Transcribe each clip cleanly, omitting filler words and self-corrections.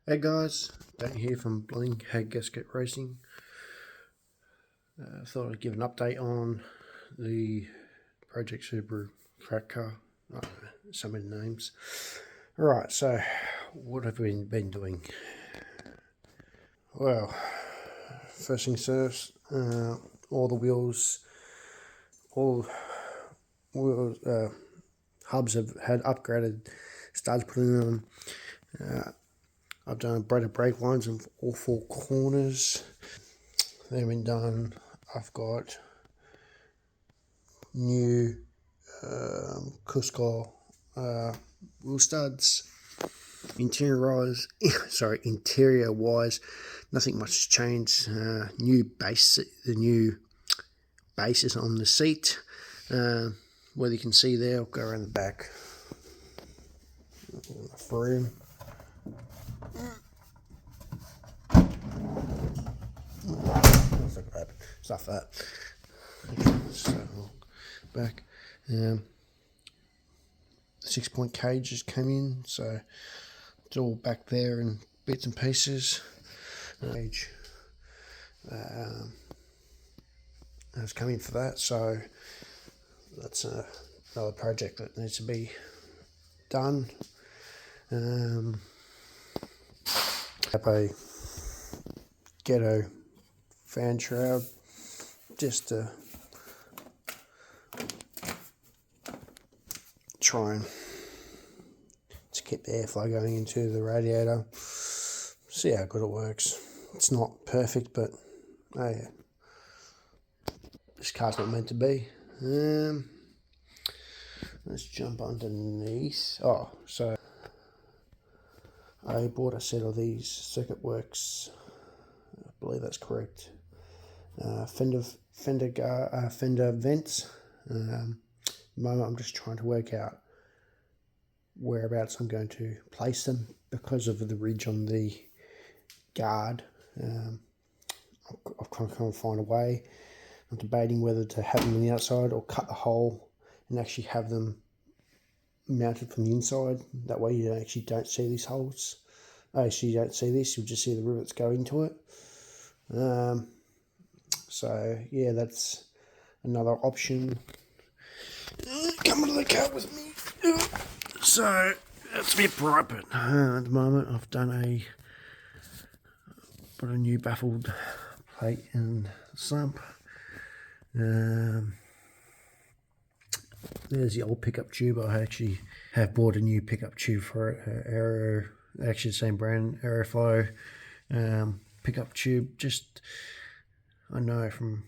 Hey guys, Dan here from Bling Hag Gasket Racing. Thought I'd give an update on the Project Subaru track car. I don't know, so many names. Alright, so what have we been doing? Well, first things first, all the wheels, hubs have had upgraded, started putting them on. I've done braided brake lines in all four corners. They've been done. I've got new Cusco wheel studs. Interior wise, nothing much has changed. New base, the new base is on the seat. Whether you can see there, I'll go around the back. Enough room. Stuff that. So back. 6-point cage just came in, so it's all back there in bits and pieces. Cage has come in for that, so that's another project that needs to be done. Have a ghetto fan shroud just to try and to keep the airflow going into the radiator. See how good it works. It's not perfect, but oh yeah, this car's not meant to be. Let's jump underneath. Oh, so I bought a set of these Circuit Works. I believe that's correct. Fender vents. At the moment, I'm just trying to work out whereabouts I'm going to place them because of the ridge on the guard. I've kind of find a way. I'm debating whether to have them on the outside or cut the hole and actually have them mounted from the inside. That way you actually don't see these holes. Actually, you don't see this, you'll just see the rivets go into it. So yeah, that's another option. Come into the car with me. So it's a bit bright, but at the moment I've done put a new baffled plate in the sump. There's the old pickup tube. I actually have bought a new pickup tube for it. Aero, actually the same brand, Aeroflow pickup tube. Just I know from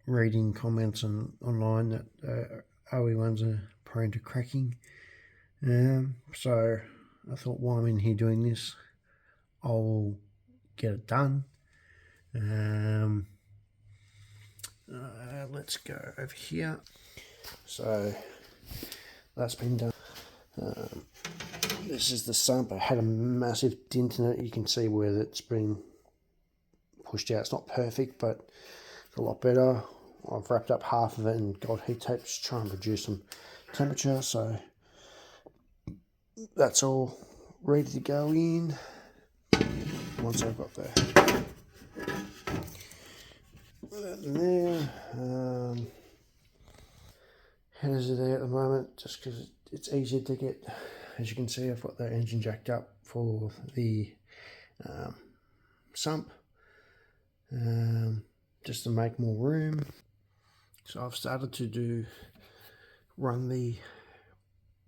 reading comments online that OE ones are prone to cracking. So I thought, while I'm in here doing this, I'll get it done. Let's go over here. So that's been done. This is the sump. I had a massive dent in it. You can see where it's been pushed out. It's not perfect, but it's a lot better. I've wrapped up half of it in gold heat tape to try and reduce some temperature. So that's all ready to go in. Once I've got that in there, headers are there at the moment just because it's easier to get. As you can see, I've got the engine jacked up for the sump, just to make more room. So I've started to run the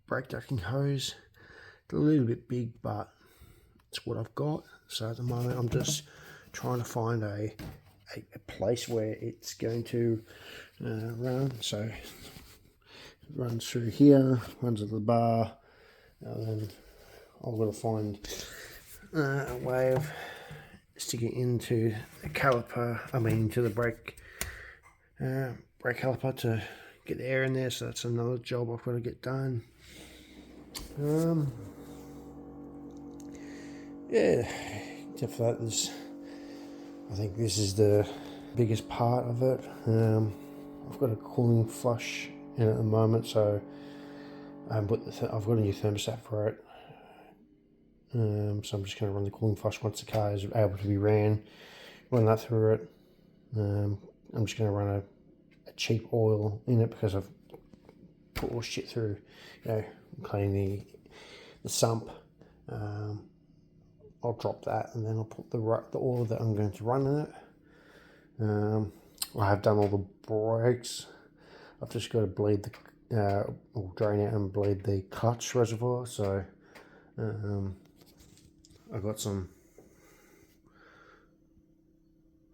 brake ducting hose. It's a little bit big, but it's what I've got. So at the moment I'm just trying to find a place where it's going to run. So it runs through here, runs into the bar, and then I've got to find a way of sticking into the caliper, into the brake caliper to get the air in there. So that's another job I've got to get done. Yeah, except for that, I think this is the biggest part of it. I've got a cooling flush in it at the moment, so I've got a new thermostat for it. So I'm just going to run the cooling flush once the car is able to be ran, run that through it. I'm just going to run a cheap oil in it because I've put all shit through, cleaning the sump. I'll drop that and then I'll put the oil that I'm going to run in it. I have done all the brakes. I've just got to bleed or drain out and bleed the clutch reservoir. So I've got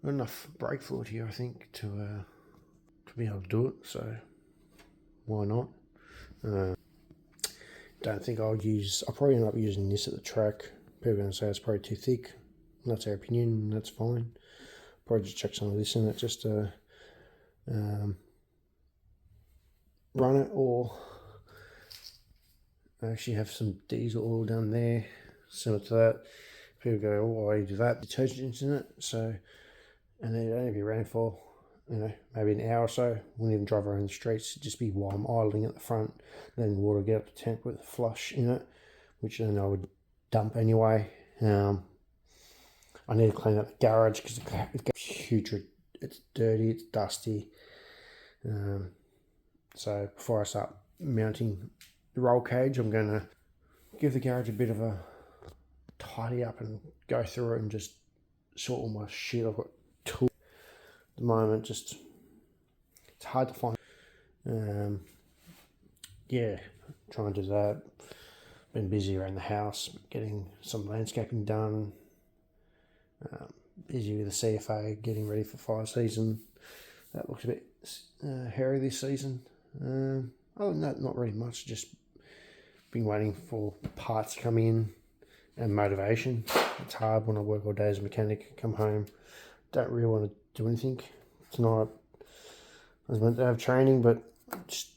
enough brake fluid here, I think, to be able to do it. So why not? Don't think I'll probably end up using this at the track. People are going to say it's probably too thick. That's their opinion, and that's fine. Probably just chuck some of this in it just to run it, or I actually have some diesel oil down there, similar to that. People go, oh, why do you do that? Detergent's in it, so, and then it'd only be ran for, maybe an hour or so. Wouldn't even drive around the streets. It'd just be while I'm idling at the front, letting the water get up to temp with a flush in it, which then I would dump anyway. I need to clean up the garage because it's huge. It's dirty, it's dusty. So before I start mounting the roll cage, I'm going to give the garage a bit of a tidy up and go through it and just sort all my shit. I've got tools at the moment, it's hard to find. Yeah, trying to do that. Been busy around the house, getting some landscaping done. Busy with the CFA, getting ready for fire season. That looks a bit hairy this season. Other than that, not really much. Just been waiting for parts to come in and motivation. It's hard when I work all day as a mechanic, come home, don't really want to do anything. Tonight I was meant to have training, but just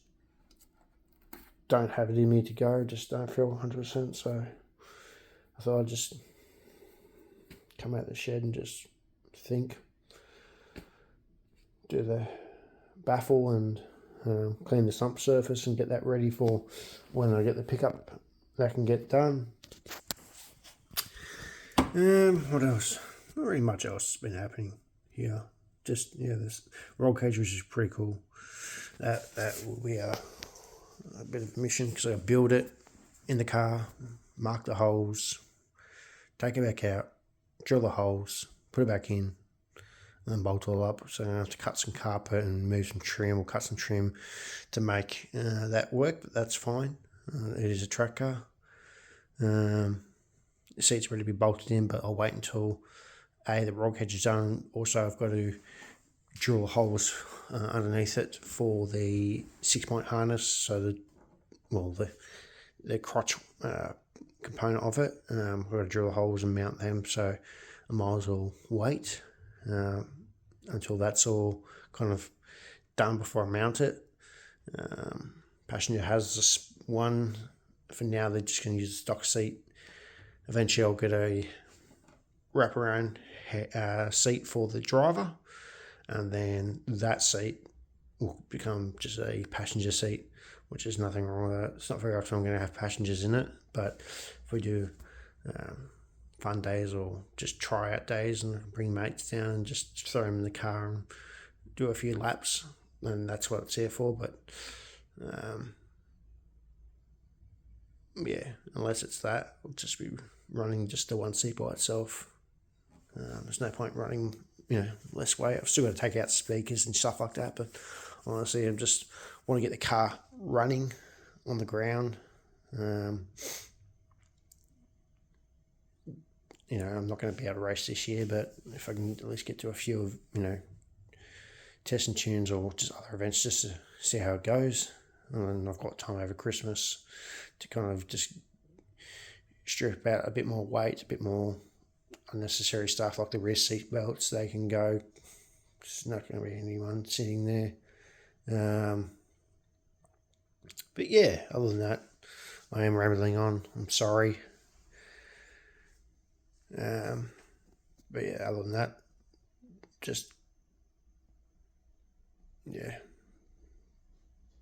don't have it in me to go. Just don't feel 100%. So I thought I'd just come out the shed and just think, do the baffle and clean the sump surface and get that ready for when I get the pickup that can get done. What else? Not really much else has been happening here. Just, this roll cage, which is pretty cool. That will be a bit of a mission because I build it in the car, mark the holes, take it back out, drill the holes, put it back in, and then bolt it all up. So I have to cut some carpet and move some trim or cut some trim to make that work, but that's fine. It is a track car. The seat's ready to be bolted in, but I'll wait until the roll cage is done. Also, I've got to drill holes underneath it for the 6-point harness, so the crotch component of it. I've got to drill the holes and mount them, so I might as well wait until that's all kind of done before I mount it. Passenger has this one. For now, they're just going to use the stock seat. Eventually, I'll get a wraparound seat for the driver, and then that seat will become just a passenger seat, which is nothing wrong with that. It's not very often I'm going to have passengers in it, but if we do fun days or just try out days and bring mates down and just throw them in the car and do a few laps, then that's what it's here for. But unless it's that, we'll just be running just the one seat by itself. There's no point running, less weight. I've still got to take out speakers and stuff like that, but honestly, I just want to get the car running on the ground. I'm not going to be able to race this year, but if I can at least get to a few of, testing tunes or just other events just to see how it goes. And I've got time over Christmas to kind of just strip out a bit more weight, a bit more unnecessary stuff like the rear seat belts. They can go. There's not going to be anyone sitting there. But yeah, other than that, I am rambling on. I'm sorry. But yeah, other than that, just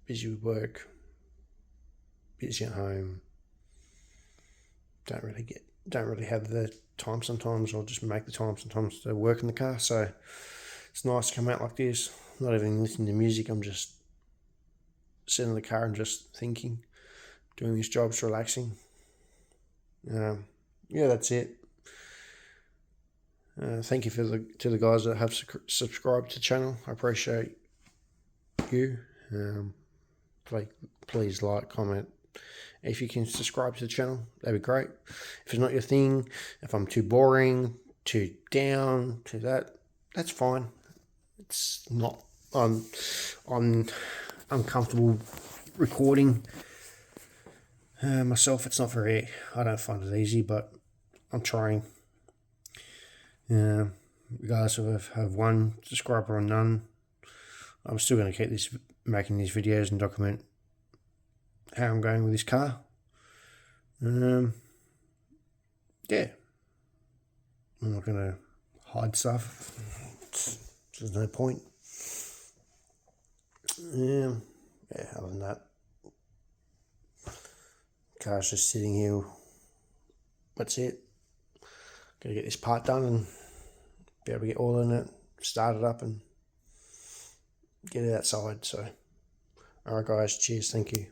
busy with work, busy at home. Don't really get don't really have the time sometimes, or just make the time sometimes to work in the car. So it's nice to come out like this, not even listening to music. I'm just sitting in the car and just thinking, doing these jobs, relaxing. Yeah, that's it. Thank you to the guys that have subscribed to the channel. I appreciate you. Please like, comment. If you can subscribe to the channel, that'd be great. If it's not your thing, if I'm too boring, too down, to that, that's fine. It's not. I'm uncomfortable recording myself. It's not very. I don't find it easy, but I'm trying. Regardless of have one subscriber or none, I'm still going to keep making these videos and document how I'm going with this car. Yeah, I'm not going to hide stuff. There's no point. Yeah, other than that, car's just sitting here. That's it. Got to get this part done and be able to get oil in it, start it up and get it outside. So, alright guys, cheers, thank you.